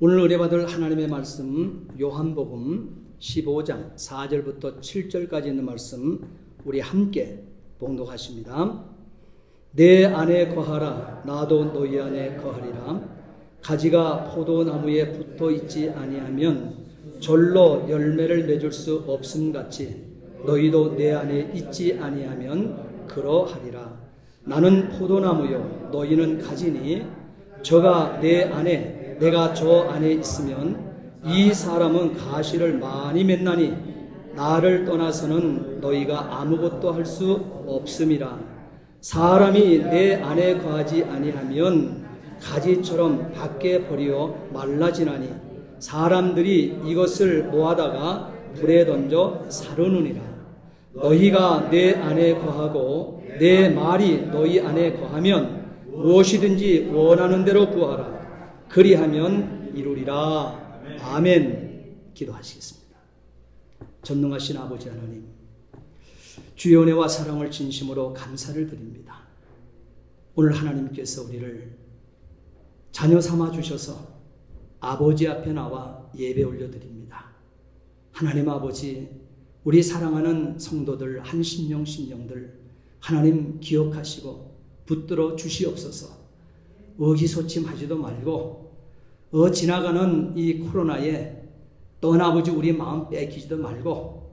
오늘 은혜 받을 하나님의 말씀 요한복음 15장 4절부터 7절까지 있는 말씀 우리 함께 봉독하십니다. 내 안에 거하라 나도 너희 안에 거하리라. 가지가 포도나무에 붙어 있지 아니하면 절로 열매를 맺을 수 없음같이 너희도 내 안에 있지 아니하면 그러하리라. 나는 포도나무요 너희는 가지니 저가 내 안에 내가 저 안에 있으면 이 사람은 가시를 많이 맺나니 나를 떠나서는 너희가 아무것도 할 수 없음이라. 사람이 내 안에 거하지 아니하면 가지처럼 밖에 버리어 말라지나니 사람들이 이것을 모아다가 불에 던져 사르느니라. 너희가 내 안에 거하고 내 말이 너희 안에 거하면 무엇이든지 원하는 대로 구하라. 그리하면 이루리라. 아멘. 기도하시겠습니다. 전능하신 아버지 하나님, 주의 은혜와 사랑을 진심으로 감사를 드립니다. 오늘 하나님께서 우리를 자녀 삼아 주셔서 아버지 앞에 나와 예배 올려드립니다. 하나님 아버지, 우리 사랑하는 성도들 한 심령 심령들 하나님 기억하시고 붙들어 주시옵소서. 의기소침하지도 말고 지나가는 이 코로나에 떠나버지 우리 마음 뺏기지도 말고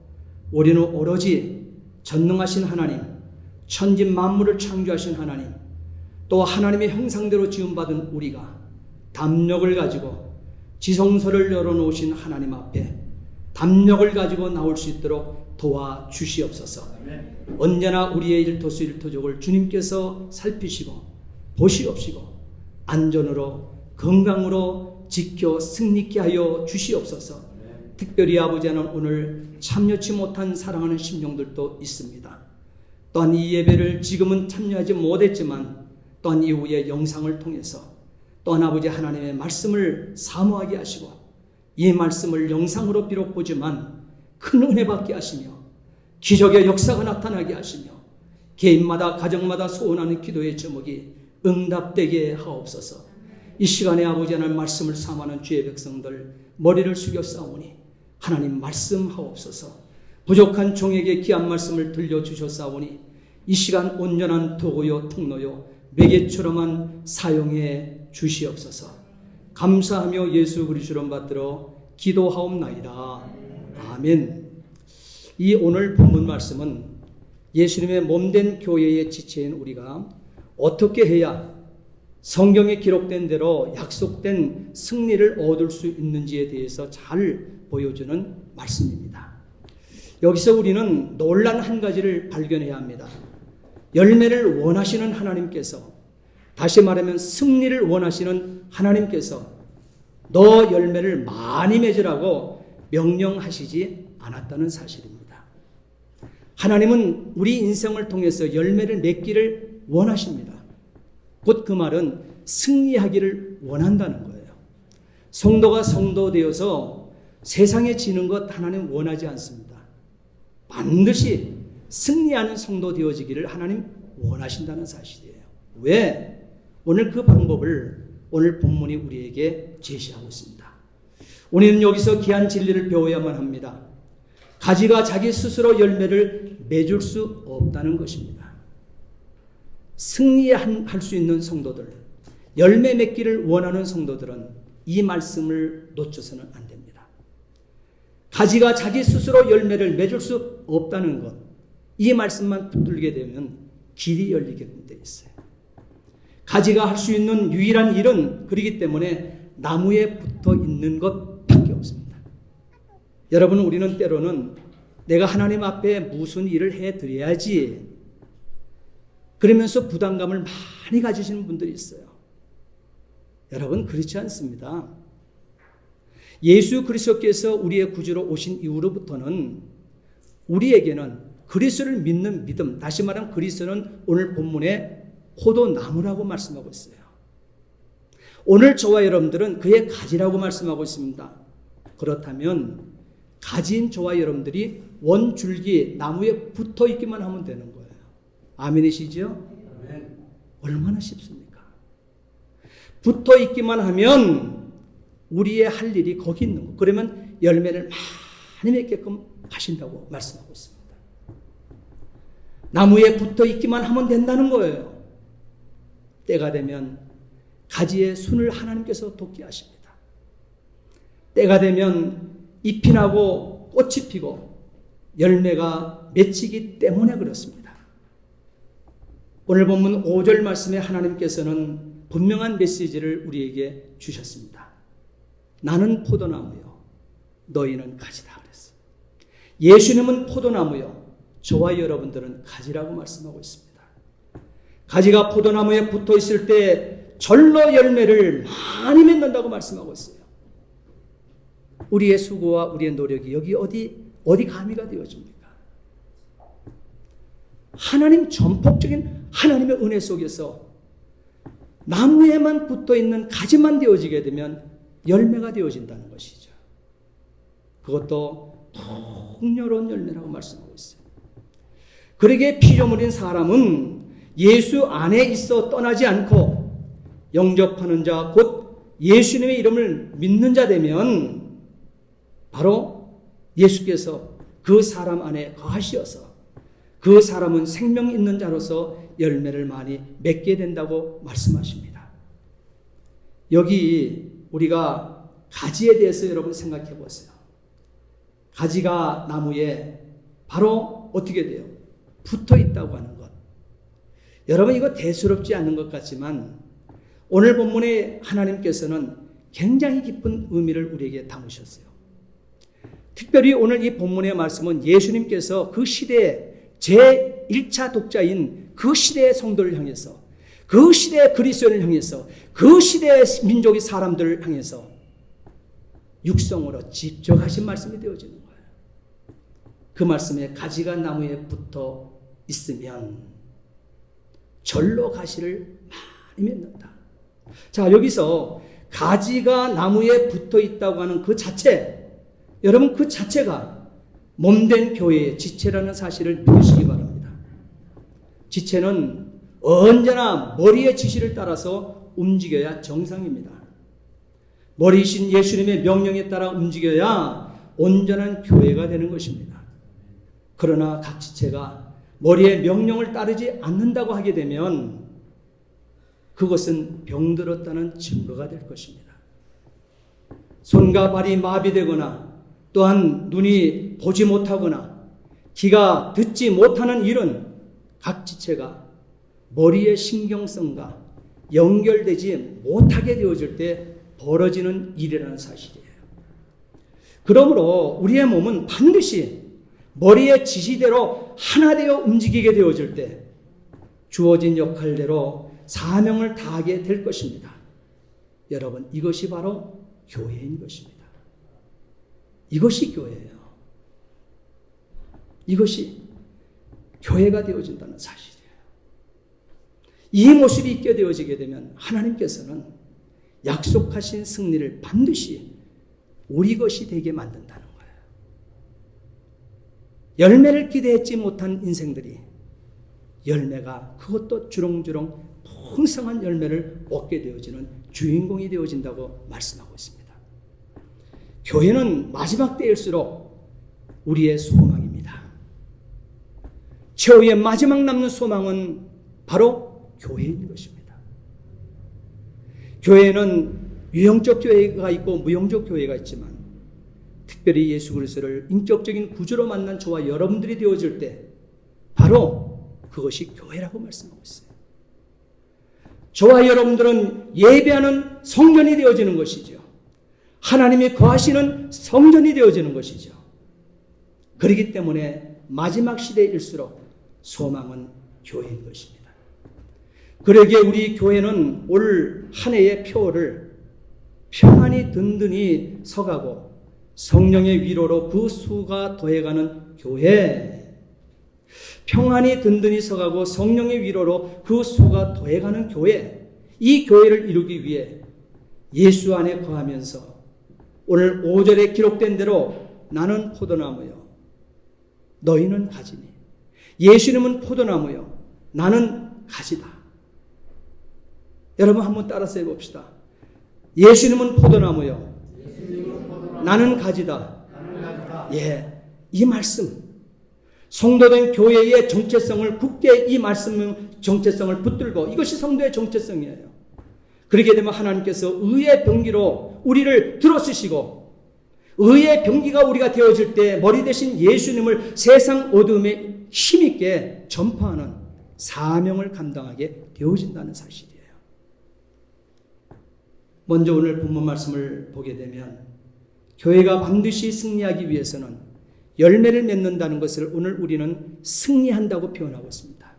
우리는 오로지 전능하신 하나님, 천지 만물을 창조하신 하나님, 또 하나님의 형상대로 지음받은 우리가 담력을 가지고 지성소를 열어놓으신 하나님 앞에 담력을 가지고 나올 수 있도록 도와주시옵소서. 언제나 우리의 일토수 일토족을 주님께서 살피시고 보시옵시고 안전으로 건강으로 지켜 승리케 하여 주시옵소서. 특별히 아버지는 오늘 참여치 못한 사랑하는 심령들도 있습니다. 또한 이 예배를 지금은 참여하지 못했지만 또한 이후에 영상을 통해서 또한 아버지 하나님의 말씀을 사모하게 하시고 이 말씀을 영상으로 비록 보지만 큰 은혜 받게 하시며 기적의 역사가 나타나게 하시며 개인마다 가정마다 소원하는 기도의 제목이 응답되게 하옵소서. 이 시간에 아버지 하나님 말씀을 사모하는 주의 백성들 머리를 숙여 싸우니 하나님 말씀하옵소서. 부족한 종에게 귀한 말씀을 들려주셨사오니 이 시간 온전한 도구요 통로요 매개처럼만 사용해 주시옵소서. 감사하며 예수 그리스도를 받들어 기도하옵나이다. 아멘. 이 오늘 본문 말씀은 예수님의 몸된 교회의 지체인 우리가 어떻게 해야 성경에 기록된 대로 약속된 승리를 얻을 수 있는지에 대해서 잘 보여주는 말씀입니다. 여기서 우리는 놀란 한 가지를 발견해야 합니다. 열매를 원하시는 하나님께서, 다시 말하면 승리를 원하시는 하나님께서 너 열매를 많이 맺으라고 명령하시지 않았다는 사실입니다. 하나님은 우리 인생을 통해서 열매를 맺기를 원하십니다. 곧 그 말은 승리하기를 원한다는 거예요. 성도가 성도 되어서 세상에 지는 것 하나님 원하지 않습니다. 반드시 승리하는 성도 되어지기를 하나님 원하신다는 사실이에요. 왜? 오늘 그 방법을 오늘 본문이 우리에게 제시하고 있습니다. 우리는 여기서 귀한 진리를 배워야만 합니다. 가지가 자기 스스로 열매를 맺을 수 없다는 것입니다. 승리할 수 있는 성도들, 열매 맺기를 원하는 성도들은 이 말씀을 놓쳐서는 안 됩니다. 가지가 자기 스스로 열매를 맺을 수 없다는 것, 이 말씀만 붙들게 되면 길이 열리게 되어 있어요. 가지가 할 수 있는 유일한 일은 그렇기 때문에 나무에 붙어 있는 것밖에 없습니다. 여러분, 우리는 때로는 내가 하나님 앞에 무슨 일을 해드려야지 그러면서 부담감을 많이 가지시는 분들이 있어요. 여러분, 그렇지 않습니다. 예수 그리스도께서 우리의 구주로 오신 이후로부터는 우리에게는 그리스도를 믿는 믿음, 다시 말하면 그리스도는 오늘 본문에 포도나무라고 말씀하고 있어요. 오늘 저와 여러분들은 그의 가지라고 말씀하고 있습니다. 그렇다면 가지인 저와 여러분들이 원줄기 나무에 붙어 있기만 하면 되는 거예요. 아멘이시죠? 얼마나 쉽습니까? 붙어 있기만 하면 우리의 할 일이 거기 있는 거. 그러면 열매를 많이 맺게끔 하신다고 말씀하고 있습니다. 나무에 붙어 있기만 하면 된다는 거예요. 때가 되면 가지에 순을 하나님께서 돋게 하십니다. 때가 되면 잎이 나고 꽃이 피고 열매가 맺히기 때문에 그렇습니다. 오늘 본문 5절 말씀에 하나님께서는 분명한 메시지를 우리에게 주셨습니다. 나는 포도나무요 너희는 가지다 그랬어요. 예수님은 포도나무요 저와 여러분들은 가지라고 말씀하고 있습니다. 가지가 포도나무에 붙어 있을 때 절로 열매를 많이 맺는다고 말씀하고 있어요. 우리의 수고와 우리의 노력이 여기 어디 가미가 되어집니까? 하나님 전폭적인 하나님의 은혜 속에서 나무에만 붙어 있는 가지만 되어지게 되면 열매가 되어진다는 것이죠. 그것도 풍요로운 열매라고 말씀하고 있어요. 그러기에 피조물인 사람은 예수 안에 있어 떠나지 않고 영접하는 자, 곧 예수님의 이름을 믿는 자 되면 바로 예수께서 그 사람 안에 거하시어서 그 사람은 생명 있는 자로서 열매를 많이 맺게 된다고 말씀하십니다. 여기 우리가 가지에 대해서 여러분 생각해 보세요. 가지가 나무에 바로 어떻게 돼요? 붙어 있다고 하는 것. 여러분 이거 대수롭지 않은 것 같지만 오늘 본문에 하나님께서는 굉장히 깊은 의미를 우리에게 담으셨어요. 특별히 오늘 이 본문의 말씀은 예수님께서 그 시대의 제1차 독자인 그 시대의 성도를 향해서 그 시대의 그리스도인을 향해서 그 시대의 민족의 사람들을 향해서 육성으로 직접 하신 말씀이 되어지는 거예요. 그 말씀에 가지가 나무에 붙어 있으면 절로 가시를 많이 맺는다. 자, 여기서 가지가 나무에 붙어 있다고 하는 그 자체, 여러분 그 자체가 몸된 교회의 지체라는 사실을 믿으시기 바랍니다. 지체는 언제나 머리의 지시를 따라서 움직여야 정상입니다. 머리이신 예수님의 명령에 따라 움직여야 온전한 교회가 되는 것입니다. 그러나 각 지체가 머리의 명령을 따르지 않는다고 하게 되면 그것은 병들었다는 증거가 될 것입니다. 손과 발이 마비되거나 또한 눈이 보지 못하거나 귀가 듣지 못하는 일은 각 지체가 머리의 신경성과 연결되지 못하게 되어질 때 벌어지는 일이라는 사실이에요. 그러므로 우리의 몸은 반드시 머리의 지시대로 하나 되어 움직이게 되어질 때 주어진 역할대로 사명을 다하게 될 것입니다. 여러분, 이것이 바로 교회인 것입니다. 이것이 교회예요. 이것이 교회가 되어진다는 사실이에요. 이 모습이 있게 되어지게 되면 하나님께서는 약속하신 승리를 반드시 우리 것이 되게 만든다는 거예요. 열매를 기대했지 못한 인생들이 열매가 그것도 주렁주렁 풍성한 열매를 얻게 되어지는 주인공이 되어진다고 말씀하고 있습니다. 교회는 마지막 때일수록 우리의 소망입니다. 최후의 마지막 남는 소망은 바로 교회인 것입니다. 교회는 유형적 교회가 있고 무형적 교회가 있지만 특별히 예수 그리스도를 인격적인 구주로 만난 저와 여러분들이 되어질 때 바로 그것이 교회라고 말씀하고 있어요. 저와 여러분들은 예배하는 성전이 되어지는 것이죠. 하나님이 거하시는 성전이 되어지는 것이죠. 그렇기 때문에 마지막 시대일수록 소망은 교회인 것입니다. 그러기에 우리 교회는 올 한 해의 표를 평안히 든든히 서가고 성령의 위로로 그 수가 더해가는 교회, 평안히 든든히 서가고 성령의 위로로 그 수가 더해가는 교회, 이 교회를 이루기 위해 예수 안에 거하면서 오늘 5절에 기록된 대로 나는 포도나무요 너희는 가지니, 예수님은 포도나무요 나는 가지다. 여러분 한번 따라서 해봅시다. 예수님은 포도나무요 나는 가지다. 예, 이 말씀. 성도된 교회의 정체성을 굳게 이 말씀 정체성을 붙들고 이것이 성도의 정체성이에요. 그렇게 되면 하나님께서 의의 병기로 우리를 들어쓰시고 의의 병기가 우리가 되어질 때 머리 대신 예수님을 세상 어둠에 힘있게 전파하는 사명을 감당하게 되어진다는 사실이에요. 먼저 오늘 본문 말씀을 보게 되면 교회가 반드시 승리하기 위해서는 열매를 맺는다는 것을 오늘 우리는 승리한다고 표현하고 있습니다.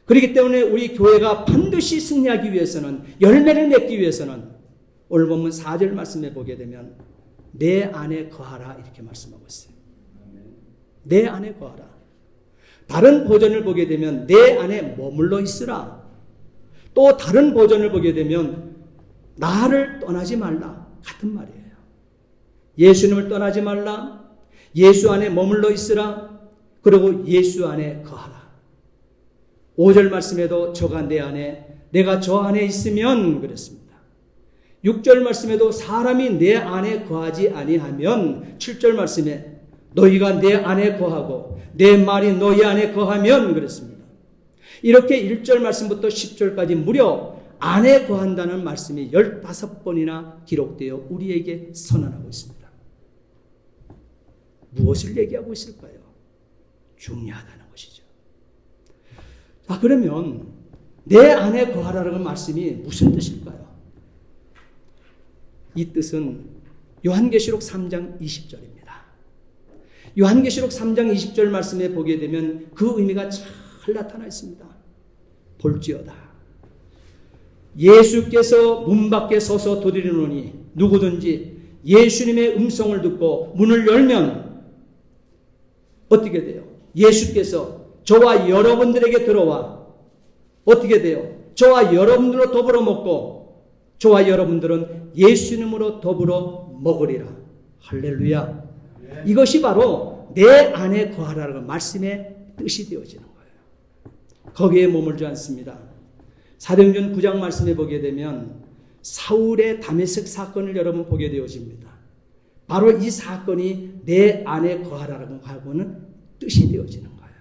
그렇기 때문에 우리 교회가 반드시 승리하기 위해서는 열매를 맺기 위해서는 오늘 본문 4절 말씀에 보게 되면 내 안에 거하라 이렇게 말씀하고 있어요. 내 안에 거하라. 다른 버전을 보게 되면 내 안에 머물러 있으라. 또 다른 버전을 보게 되면 나를 떠나지 말라. 같은 말이에요. 예수님을 떠나지 말라. 예수 안에 머물러 있으라. 그리고 예수 안에 거하라. 5절 말씀에도 저가 내 안에 내가 저 안에 있으면 그랬습니다. 6절 말씀에도 사람이 내 안에 거하지 아니하면 7절 말씀에 너희가 내 안에 거하고 내 말이 너희 안에 거하면 그랬습니다. 이렇게 1절 말씀부터 10절까지 무려 안에 거한다는 말씀이 15번이나 기록되어 우리에게 선언하고 있습니다. 무엇을 얘기하고 있을까요? 중요하다는 것이죠. 자, 그러면 내 안에 거하라는 말씀이 무슨 뜻일까요? 이 뜻은 요한계시록 3장 20절입니다. 요한계시록 3장 20절 말씀에 보게 되면 그 의미가 잘 나타나 있습니다. 볼지어다. 예수께서 문 밖에 서서 두드리노니 누구든지 예수님의 음성을 듣고 문을 열면 어떻게 돼요? 예수께서 저와 여러분들에게 들어와 어떻게 돼요? 저와 여러분들로 더불어 먹고 저와 여러분들은 예수님으로 더불어 먹으리라. 할렐루야. 이것이 바로 내 안에 거하라는 말씀의 뜻이 되어지는 거예요. 거기에 머물지 않습니다. 사도행전 9장 말씀에 보게 되면 사울의 다메섹 사건을 여러분 보게 되어집니다. 바로 이 사건이 내 안에 거하라고 하고는 뜻이 되어지는 거예요.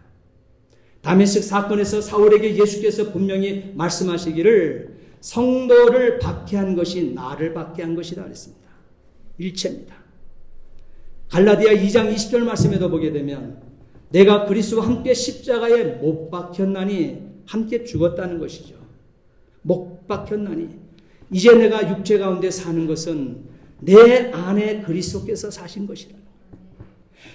다메섹 사건에서 사울에게 예수께서 분명히 말씀하시기를 성도를 박해한 것이 나를 박해한 것이다 그랬습니다. 일체입니다. 갈라디아 2장 20절 말씀에도 보게 되면 내가 그리스도와 함께 십자가에 못 박혔나니 함께 죽었다는 것이죠. 못 박혔나니 이제 내가 육체 가운데 사는 것은 내 안에 그리스도께서 사신 것이라.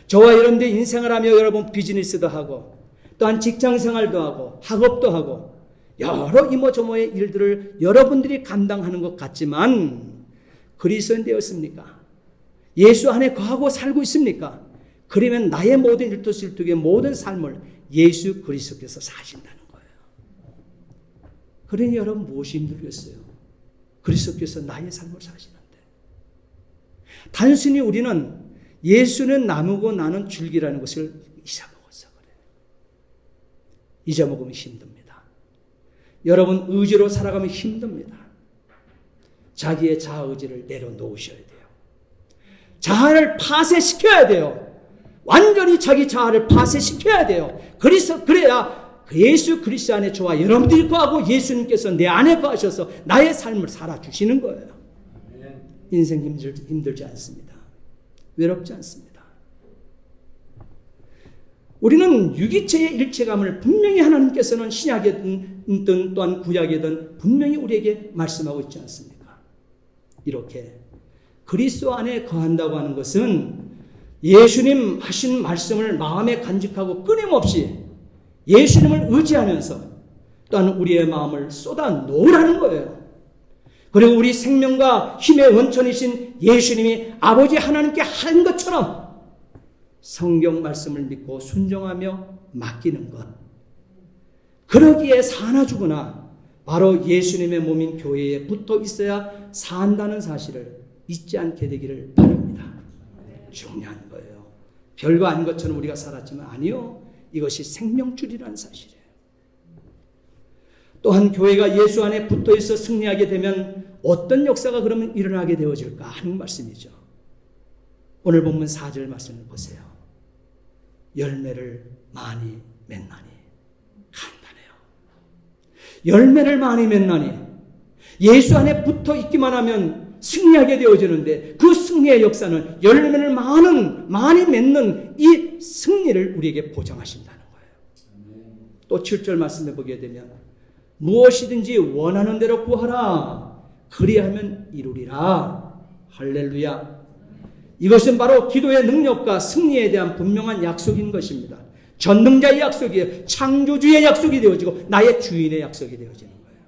저와 여러분들 인생을 하며 여러분 비즈니스도 하고 또한 직장생활도 하고 학업도 하고 여러 이모저모의 일들을 여러분들이 감당하는 것 같지만 그리스도인 되었습니까? 예수 안에 거하고 살고 있습니까? 그러면 나의 모든 일토실tuk의 모든 삶을 예수 그리스도께서 사신다는 거예요. 그러니 여러분 무엇이 힘들겠어요? 그리스도께서 나의 삶을 사시는데. 단순히 우리는 예수는 나무고 나는 줄기라는 것을 잊어먹어서 그래요. 잊어먹으면 힘듭니다. 여러분 의지로 살아가면 힘듭니다. 자기의 자아의지를 내려놓으셔야 돼요. 자아를 파쇄시켜야 돼요. 완전히 자기 자아를 파쇄시켜야 돼요. 그래야 예수 그리스도 안에 저와 여러분들이 거하고 예수님께서 내 안에 거하셔서 나의 삶을 살아주시는 거예요. 인생 힘들지 않습니다. 외롭지 않습니다. 우리는 유기체의 일체감을 분명히 하나님께서는 신약이든 또한 구약이든 분명히 우리에게 말씀하고 있지 않습니까? 이렇게 그리스도 안에 거한다고 하는 것은 예수님 하신 말씀을 마음에 간직하고 끊임없이 예수님을 의지하면서 또한 우리의 마음을 쏟아 놓으라는 거예요. 그리고 우리 생명과 힘의 원천이신 예수님이 아버지 하나님께 한 것처럼 성경 말씀을 믿고 순종하며 맡기는 것. 그러기에 사나 죽으나 바로 예수님의 몸인 교회에 붙어 있어야 산다는 사실을 잊지 않게 되기를 바랍니다. 중요한 거예요. 별거 아닌 것처럼 우리가 살았지만 아니요. 이것이 생명줄이라는 사실이에요. 또한 교회가 예수 안에 붙어 있어 승리하게 되면 어떤 역사가 그러면 일어나게 되어질까 하는 말씀이죠. 오늘 본문 4절 말씀을 보세요. 열매를 많이 맺나니. 간단해요. 열매를 많이 맺나니. 예수 안에 붙어 있기만 하면 승리하게 되어지는데 그 승리의 역사는 열매를 많이 맺는 이 승리를 우리에게 보장하신다는 거예요. 또 7절 말씀해 보게 되면 무엇이든지 원하는 대로 구하라. 그리하면 이루리라. 할렐루야. 이것은 바로 기도의 능력과 승리에 대한 분명한 약속인 것입니다. 전능자의 약속이에요. 창조주의 약속이 되어지고 나의 주인의 약속이 되어지는 거예요.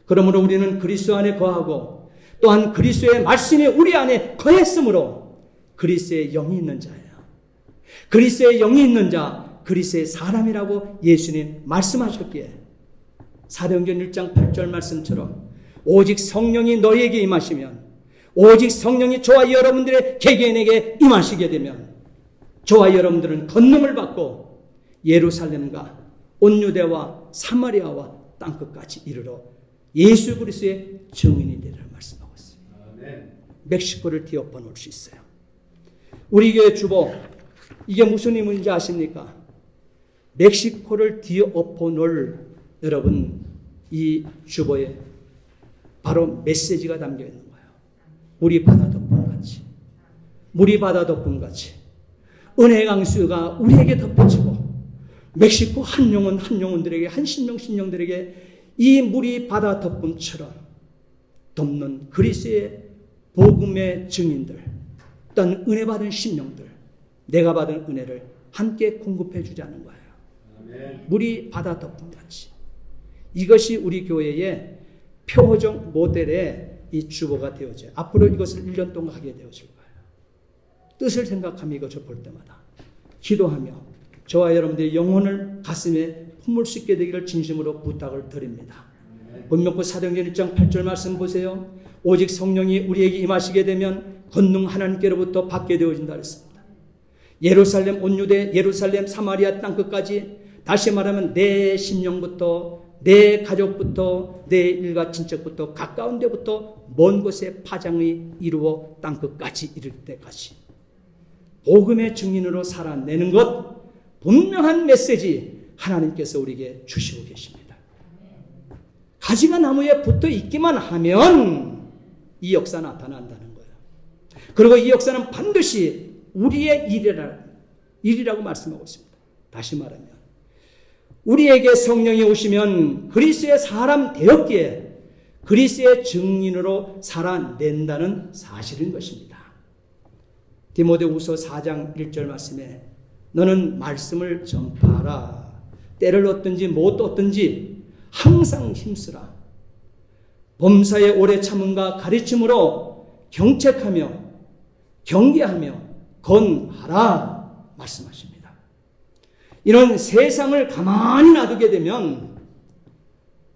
그러므로 우리는 그리스도 안에 거하고 또한 그리스도의 말씀이 우리 안에 거했으므로 그리스도의 영이 있는 자예요. 그리스도의 영이 있는 자, 그리스도의 사람이라고 예수님 말씀하셨기에 사도행전 1장 8절 말씀처럼 오직 성령이 너희에게 임하시면, 오직 성령이 저와 여러분들의 개개인에게 임하시게 되면 저와 여러분들은 권능을 받고 예루살렘과 온 유대와 사마리아와 땅끝까지 이르러 예수 그리스도의 증인이 되리라 말씀하고 있습니다. 멕시코를 뒤엎어 놓을 수 있어요. 우리 교회 주보, 이게 무슨 의미인지 아십니까? 멕시코를 뒤엎어 놓을 여러분 이 주보에 바로 메시지가 담겨 있는 거예요. 물이 바다 덮음같이, 물이 바다 덮음같이 은혜의 강수가 우리에게 덮어지고 멕시코 한 영혼 한 영혼들에게, 한 신령 신령들에게 이 물이 바다 덮음처럼 덮는 그리스도의 복음의 증인들, 또한 은혜 받은 심령들, 내가 받은 은혜를 함께 공급해 주자는 거예요. 아멘. 물이 바다 덮음같이. 이것이 우리 교회의 표적 모델의 이 주보가 되어져요. 앞으로 이것을 1년 동안 하게 되어질 거예요. 뜻을 생각하며 이것을 볼 때마다 기도하며 저와 여러분들의 영혼을 가슴에 품을 수 있게 되기를 진심으로 부탁을 드립니다. 본명고 사도행전 1장 8절 말씀 보세요. 오직 성령이 우리에게 임하시게 되면 권능 하나님께로부터 받게 되어진다 그랬습니다. 예루살렘 온 유대, 예루살렘 사마리아 땅끝까지, 다시 말하면 내 심령부터, 내 가족부터, 내 일가 친척부터, 가까운 데부터 먼 곳에 파장이 이루어 땅끝까지 이를 때까지 복음의 증인으로 살아내는 것, 분명한 메시지 하나님께서 우리에게 주시고 계십니다. 가지가 나무에 붙어 있기만 하면 이 역사 나타난다는 거예요. 그리고 이 역사는 반드시 우리의 일이라고 말씀하고 있습니다. 다시 말하면 우리에게 성령이 오시면 그리스도의 사람 되었기에 그리스도의 증인으로 살아낸다는 사실인 것입니다. 디모데후서 4장 1절 말씀에 너는 말씀을 전파하라. 때를 얻든지 못 얻든지 항상 힘쓰라. 범사에 오래 참음과 가르침으로 경책하며 경계하며 건하라 말씀하십니다. 이런 세상을 가만히 놔두게 되면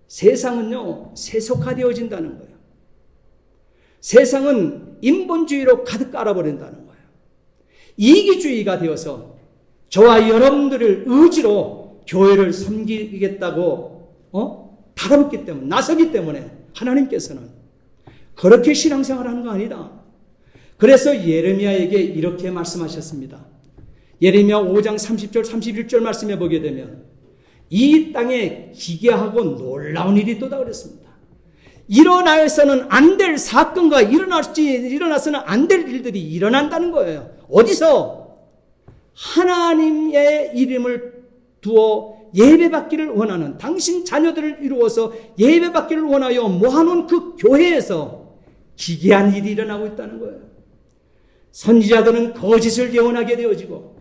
세상은요 세속화되어진다는 거예요. 세상은 인본주의로 가득 깔아버린다는 거예요. 이기주의가 되어서 저와 여러분들을 의지로 교회를 섬기겠다고 달아붙기 때문에, 나서기 때문에 하나님께서는 그렇게 신앙생활하는 거 아니다. 그래서 예레미야에게 이렇게 말씀하셨습니다. 예레미야 5장 30절 31절 말씀해 보게 되면 이 땅에 기괴하고 놀라운 일이 있도다 그랬습니다. 일어나서는 안 될 사건과 일어나서는 안 될 일들이 일어난다는 거예요. 어디서? 하나님의 이름을 두어 예배받기를 원하는, 당신 자녀들을 이루어서 예배받기를 원하여 모아놓은 그 교회에서 기괴한 일이 일어나고 있다는 거예요. 선지자들은 거짓을 예언하게 되어지고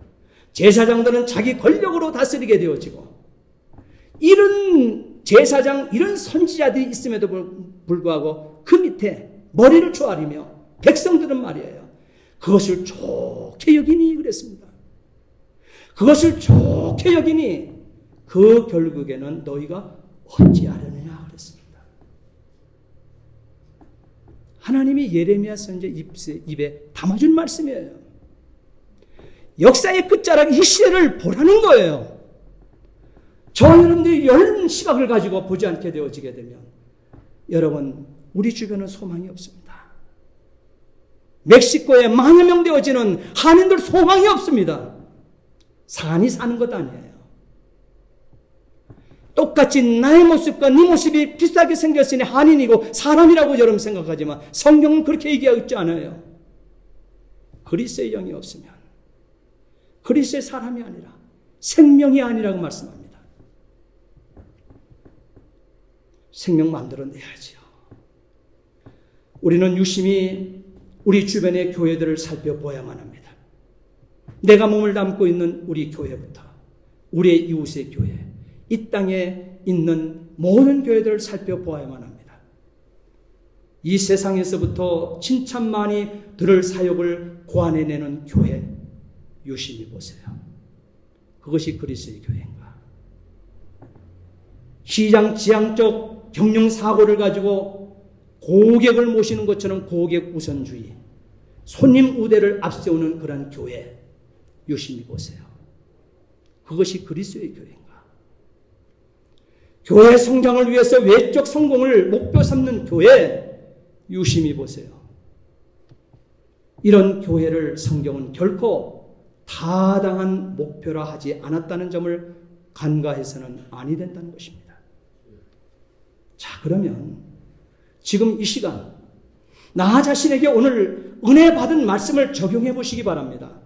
제사장들은 자기 권력으로 다스리게 되어지고, 이런 제사장, 이런 선지자들이 있음에도 불구하고 그 밑에 머리를 조아리며 백성들은 말이에요, 그것을 좋게 여기니 그랬습니다. 그것을 좋게 여기니 그 결국에는 너희가 어찌하려느냐 그랬습니다. 하나님이 예레미야 선지자 입에 담아준 말씀이에요. 역사의 끝자락 이 시대를 보라는 거예요. 저와 여러분들이 열 시각을 가지고 보지 않게 되어지게 되면 여러분, 우리 주변은 소망이 없습니다. 멕시코에 만여 명 되어지는 한인들 소망이 없습니다. 산이 사는 것 아니에요. 똑같이 나의 모습과 네 모습이 비슷하게 생겼으니 한인이고 사람이라고 여러분 생각하지만 성경은 그렇게 얘기하고 있지 않아요. 그리스도의 영이 없으면 그리스도의 사람이 아니라 생명이 아니라고 말씀합니다. 생명 만들어내야지요. 우리는 유심히 우리 주변의 교회들을 살펴보아야만 합니다. 내가 몸을 담고 있는 우리 교회부터 우리의 이웃의 교회, 이 땅에 있는 모든 교회들을 살펴보아야만 합니다. 이 세상에서부터 칭찬 많이 들을 사역을 고안해내는 교회 유심히 보세요. 그것이 그리스도의 교회인가? 시장 지향적 경영사고를 가지고 고객을 모시는 것처럼 고객 우선주의, 손님 우대를 앞세우는 그런 교회 유심히 보세요. 그것이 그리스도의 교회인가? 교회 성장을 위해서 외적 성공을 목표 삼는 교회 유심히 보세요. 이런 교회를 성경은 결코 타당한 목표라 하지 않았다는 점을 간과해서는 아니 된다는 것입니다. 자, 그러면 지금 이 시간 나 자신에게 오늘 은혜 받은 말씀을 적용해 보시기 바랍니다.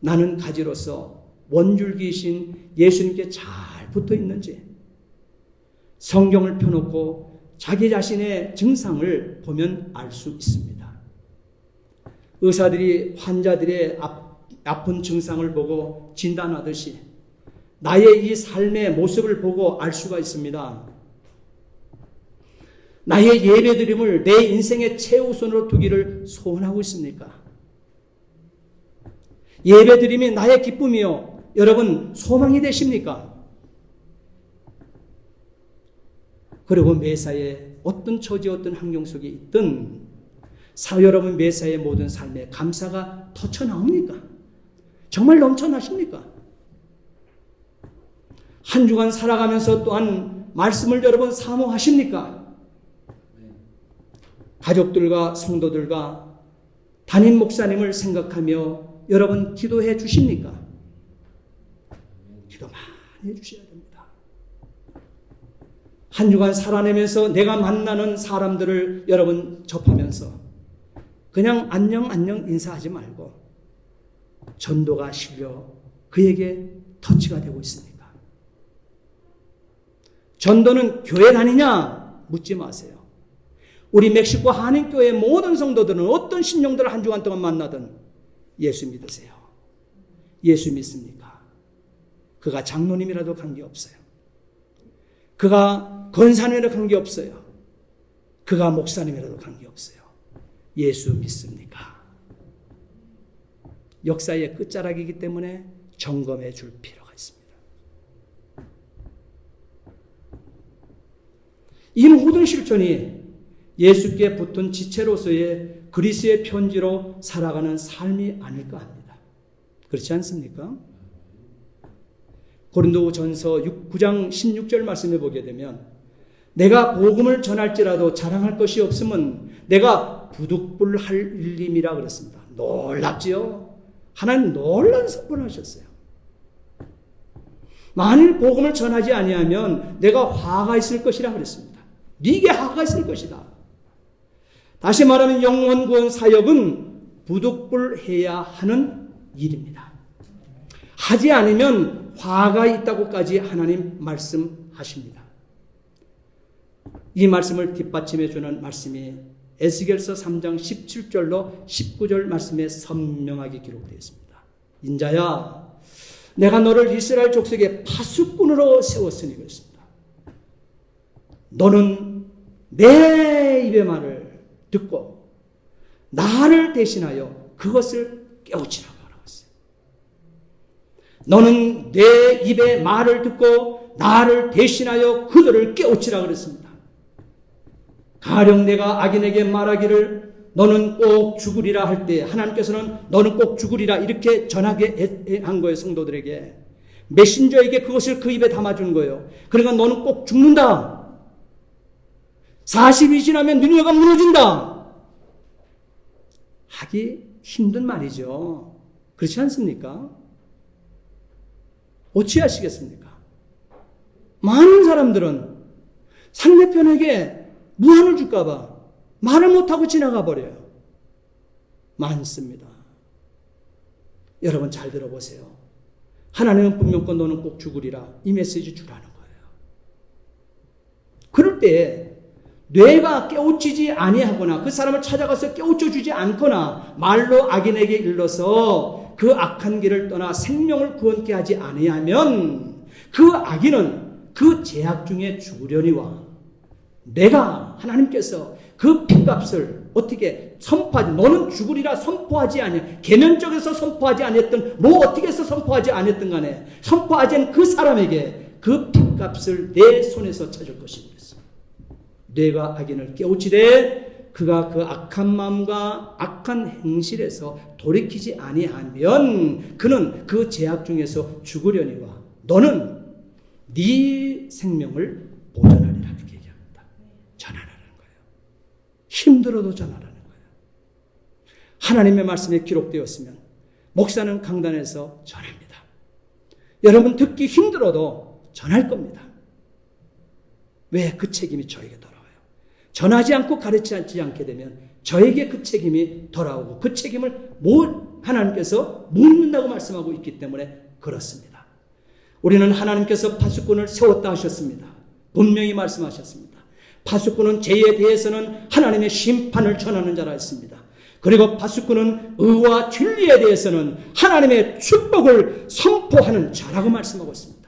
나는 가지로서 원줄기이신 예수님께 잘 붙어 있는지, 성경을 펴놓고 자기 자신의 증상을 보면 알 수 있습니다. 의사들이 환자들의 아픈 증상을 보고 진단하듯이 나의 이 삶의 모습을 보고 알 수가 있습니다. 나의 예배드림을 내 인생의 최우선으로 두기를 소원하고 있습니까? 예배드림이 나의 기쁨이요, 여러분 소망이 되십니까? 그리고 매사에 어떤 처지 어떤 환경 속에 있든 여러분 매사의 모든 삶에 감사가 터쳐나옵니까? 정말 넘쳐나십니까? 한 주간 살아가면서 또한 말씀을 여러분 사모하십니까? 가족들과 성도들과 담임 목사님을 생각하며 여러분 기도해 주십니까? 기도 많이 해주셔야 됩니다. 한 주간 살아내면서 내가 만나는 사람들을 여러분 접하면서 그냥 안녕 인사하지 말고 전도가 실려 그에게 터치가 되고 있습니까? 전도는 교회 다니냐 묻지 마세요. 우리 멕시코 한인교회 모든 성도들은 어떤 신령들을 한 주간 동안 만나든 예수 믿으세요. 예수 믿습니까? 그가 장로님이라도 관계없어요. 그가 권사님이라도 관계없어요. 그가 목사님이라도 관계없어요. 예수 믿습니까? 역사의 끝자락이기 때문에 점검해 줄 필요가 있습니다. 이 모든 실천이 예수께 붙은 지체로서의 그리스도의 편지로 살아가는 삶이 아닐까 합니다. 그렇지 않습니까? 고린도전서 9장 16절 말씀을 보게 되면 내가 복음을 전할지라도 자랑할 것이 없으면 내가 부득불할 일임이라 그랬습니다. 놀랍지요? 하나님 놀라운 선포를 하셨어요. 만일 복음을 전하지 아니하면 내가 화가 있을 것이라 그랬습니다. 네게 화가 있을 것이다. 다시 말하면 영원 구원 사역은 부득불해야 하는 일입니다. 하지 않으면 화가 있다고까지 하나님 말씀하십니다. 이 말씀을 뒷받침해 주는 말씀이 에스겔서 3장 17절로 19절 말씀에 선명하게 기록되어 있습니다. 인자야, 내가 너를 이스라엘 족속의 파수꾼으로 세웠으니 그렇습니다. 너는 내 입의 말을 듣고 나를 대신하여 그것을 깨우치라고 하라고 했어요. 너는 내 입의 말을 듣고 나를 대신하여 그들을 깨우치라고 그랬습니다. 가령 내가 악인에게 말하기를 너는 꼭 죽으리라 할 때 하나님께서는 너는 꼭 죽으리라 이렇게 전하게 한 거예요. 성도들에게. 메신저에게 그것을 그 입에 담아준 거예요. 그러니까 너는 꼭 죽는다. 40이 지나면 니느웨가 무너진다. 하기 힘든 말이죠. 그렇지 않습니까? 어찌하시겠습니까? 많은 사람들은 상대편에게 무한을 줄까봐 말을 못하고 지나가 버려요. 많습니다. 여러분 잘 들어보세요. 하나님은 분명코 너는 꼭 죽으리라 이 메시지 주라는 거예요. 그럴 때 뇌가 깨우치지 아니하거나 그 사람을 찾아가서 깨우쳐 주지 않거나 말로 악인에게 일러서 그 악한 길을 떠나 생명을 구원케 하지 아니하면 그 악인은 그 죄악 중에 죽으려니와 내가 하나님께서 그 핏값을 어떻게 선포하지 너는 죽으리라 선포하지 아니하 계면적에서 선포하지 아니했던 뭐 어떻게 해서 선포하지 아니했던 간에 선포하지 않은 그 사람에게 그 핏값을 내 손에서 찾을 것이니 뇌가 악인을 깨우치되 그가 그 악한 마음과 악한 행실에서 돌이키지 아니하면 그는 그 죄악 중에서 죽으려니와 너는 네 생명을 보존하리라 이렇게 얘기합니다. 전하라는 거예요. 힘들어도 전하라는 거예요. 하나님의 말씀에 기록되었으면 목사는 강단에서 전합니다. 여러분 듣기 힘들어도 전할 겁니다. 왜? 그 책임이 저에게 돌아와요. 전하지 않고 가르치지 않게 되면 저에게 그 책임이 돌아오고 그 책임을 하나님께서 묻는다고 말씀하고 있기 때문에 그렇습니다. 우리는 하나님께서 파수꾼을 세웠다 하셨습니다. 분명히 말씀하셨습니다. 파수꾼은 죄에 대해서는 하나님의 심판을 전하는 자라 했습니다. 그리고 파수꾼은 의와 진리에 대해서는 하나님의 축복을 선포하는 자라고 말씀하고 있습니다.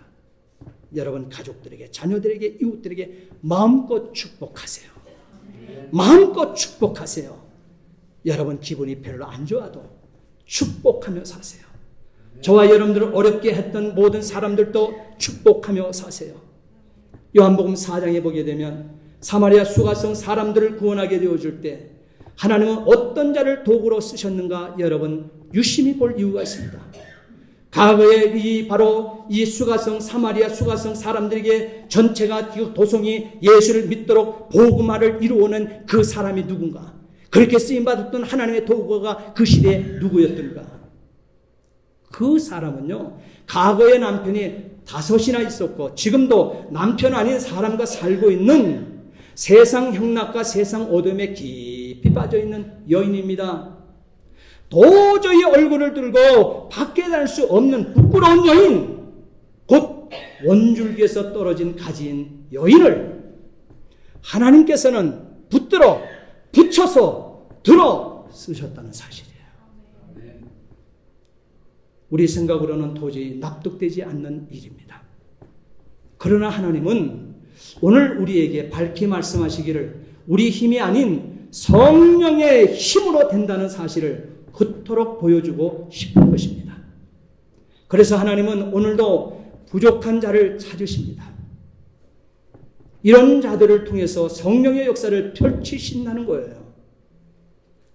여러분 가족들에게 자녀들에게 이웃들에게 마음껏 축복하세요. 마음껏 축복하세요. 여러분 기분이 별로 안 좋아도 축복하며 사세요. 저와 여러분들을 어렵게 했던 모든 사람들도 축복하며 사세요. 요한복음 4장에 보게 되면 사마리아 수가성 사람들을 구원하게 되어줄 때 하나님은 어떤 자를 도구로 쓰셨는가 여러분 유심히 볼 이유가 있습니다. 과거에 바로 이 수가성 사마리아 수가성 사람들에게 전체가 도성이 예수를 믿도록 복음화를 이루어낸 그 사람이 누군가? 그렇게 쓰임받았던 하나님의 도구가 그 시대에 누구였던가? 그 사람은요 과거의 남편이 5이나 있었고 지금도 남편 아닌 사람과 살고 있는 세상 향락과 세상 어둠에 깊이 빠져있는 여인입니다. 도저히 얼굴을 들고 밖에 날 수 없는 부끄러운 여인, 곧 원줄기에서 떨어진 가지인 여인을 하나님께서는 붙여서 들어 쓰셨다는 사실이에요. 우리 생각으로는 도저히 납득되지 않는 일입니다. 그러나 하나님은 오늘 우리에게 밝히 말씀하시기를 우리 힘이 아닌 성령의 힘으로 된다는 사실을 그토록 보여주고 싶은 것입니다. 그래서 하나님은 오늘도 부족한 자를 찾으십니다. 이런 자들을 통해서 성령의 역사를 펼치신다는 거예요.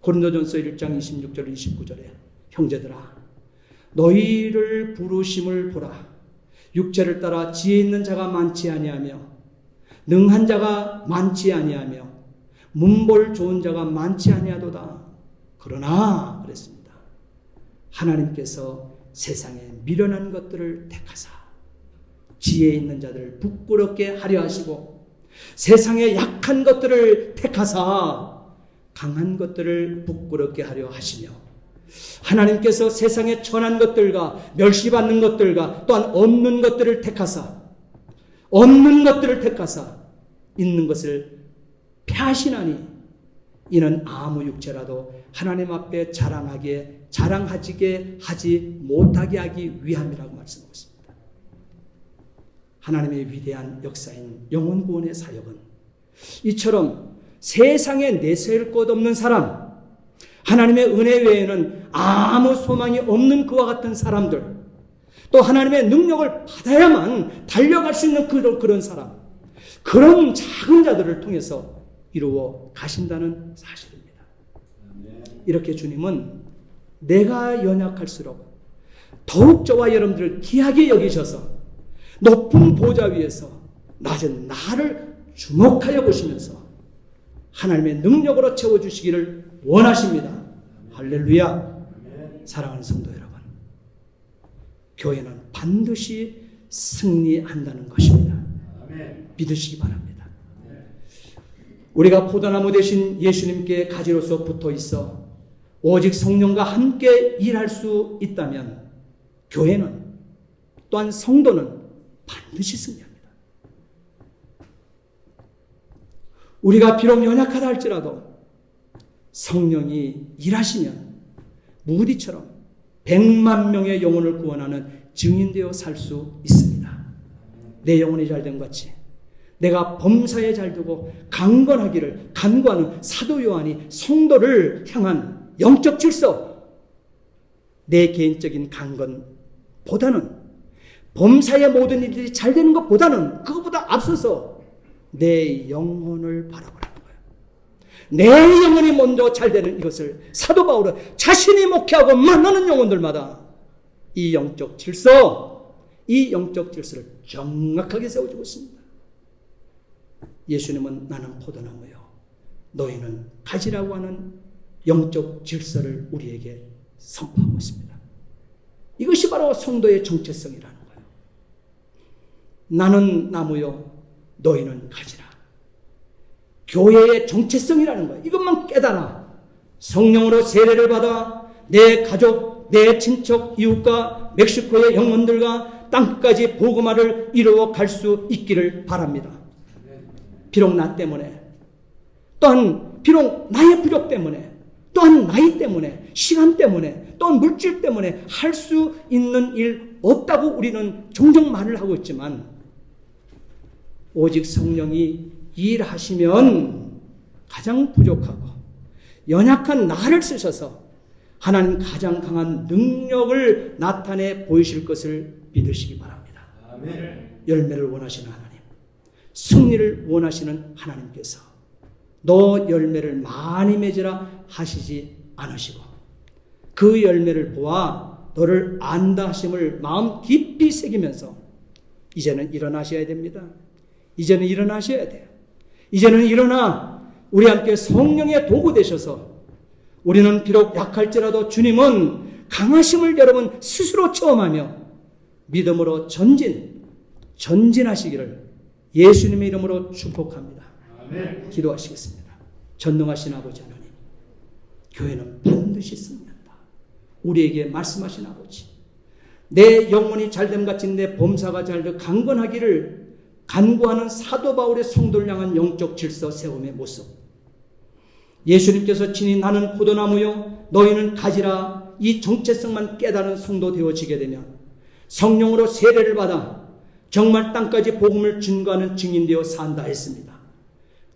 고린도전서 1장 26절 29절에 형제들아 너희를 부르심을 보라. 육체를 따라 지혜 있는 자가 많지 아니하며 능한 자가 많지 아니하며 문볼 좋은 자가 많지 아니하도다. 그러나 그랬습니다. 하나님께서 세상에 미련한 것들을 택하사 지혜 있는 자들을 부끄럽게 하려 하시고 세상에 약한 것들을 택하사 강한 것들을 부끄럽게 하려 하시며 하나님께서 세상에 천한 것들과 멸시받는 것들과 또한 없는 것들을 택하사 있는 것을 폐하시나니 이는 아무 육체라도 하나님 앞에 자랑하지게 하지 못하게 하기 위함이라고 말씀하고 있습니다. 하나님의 위대한 역사인 영혼 구원의 사역은 이처럼 세상에 내세울 것 없는 사람, 하나님의 은혜 외에는 아무 소망이 없는 그와 같은 사람들, 또 하나님의 능력을 받아야만 달려갈 수 있는 그런 사람, 그런 작은 자들을 통해서 이루어 가신다는 사실입니다. 이렇게 주님은 내가 연약할수록 더욱 저와 여러분들을 귀하게 여기셔서 높은 보좌 위에서 낮은 나를 주목하여 보시면서 하나님의 능력으로 채워주시기를 원하십니다. 할렐루야. 사랑하는 성도 여러분, 교회는 반드시 승리한다는 것입니다. 믿으시기 바랍니다. 우리가 포도나무 대신 예수님께 가지로서 붙어 있어 오직 성령과 함께 일할 수 있다면 교회는 또한 성도는 반드시 승리합니다. 우리가 비록 연약하다 할지라도 성령이 일하시면 무디처럼 100만 명의 영혼을 구원하는 증인되어 살 수 있습니다. 내 영혼이 잘된 것 같이 내가 범사에 잘되고 간구하는 사도 요한이 성도를 향한 영적 질서, 내 개인적인 강건보다는 범사의 모든 일들이 잘 되는 것보다는 그것보다 앞서서 내 영혼을 바라보라는 거예요. 내 영혼이 먼저 잘 되는 이것을 사도 바울은 자신이 목회하고 만나는 영혼들마다 이 영적 질서를 정확하게 세워주고 있습니다. 예수님은 나는 포도나무요 너희는 가지라고 하는 영적 질서를 우리에게 선포하고 있습니다. 이것이 바로 성도의 정체성이라는 거예요. 나는 나무요 너희는 가지라. 교회의 정체성이라는 거예요. 이것만 깨달아 성령으로 세례를 받아 내 가족, 내 친척, 이웃과 멕시코의 영혼들과 땅끝까지 복음화를 이루어 갈 수 있기를 바랍니다. 비록 나 때문에, 또한 비록 나의 부족 때문에, 또한 나이 때문에, 시간 때문에, 또한 물질 때문에 할 수 있는 일 없다고 우리는 종종 말을 하고 있지만 오직 성령이 일하시면 가장 부족하고 연약한 나를 쓰셔서 하나님 가장 강한 능력을 나타내 보이실 것을 믿으시기 바랍니다. 아멘. 열매를 원하시는 하나님, 승리를 원하시는 하나님께서 너 열매를 많이 맺으라 하시지 않으시고 그 열매를 보아 너를 안다 하심을 마음 깊이 새기면서 이제는 일어나셔야 됩니다. 이제는 일어나셔야 돼요. 이제는 일어나 우리 함께 성령의 도구 되셔서 우리는 비록 약할지라도 주님은 강하심을 여러분 스스로 체험하며 믿음으로 전진하시기를 예수님의 이름으로 축복합니다. 아멘. 기도하시겠습니다. 전능하신 아버지 하나님, 교회는 반드시 승리한다. 우리에게 말씀하신 아버지, 내 영혼이 잘됨 같이 내 범사가 잘되어 강건하기를 간구하는 사도 바울의 성도를 향한 영적 질서 세움의 모습, 예수님께서 친히 나는 포도나무요 너희는 가지라 이 정체성만 깨달은 성도 되어지게 되면 성령으로 세례를 받아 정말 땅까지 복음을 증거하는 증인되어 산다 했습니다.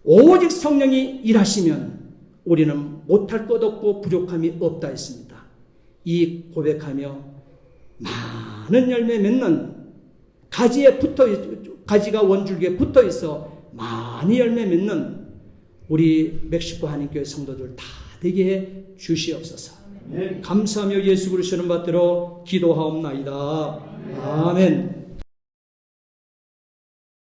오직 성령이 일하시면 우리는 못할 것 없고 부족함이 없다 했습니다. 이 고백하며 많은 열매 맺는 가지가 원줄기에 붙어 있어 많이 열매 맺는 우리 멕시코 한인교회 성도들 다 되게 해 주시옵소서. 감사하며 예수 그리스도를 받들어 기도하옵나이다. 아멘.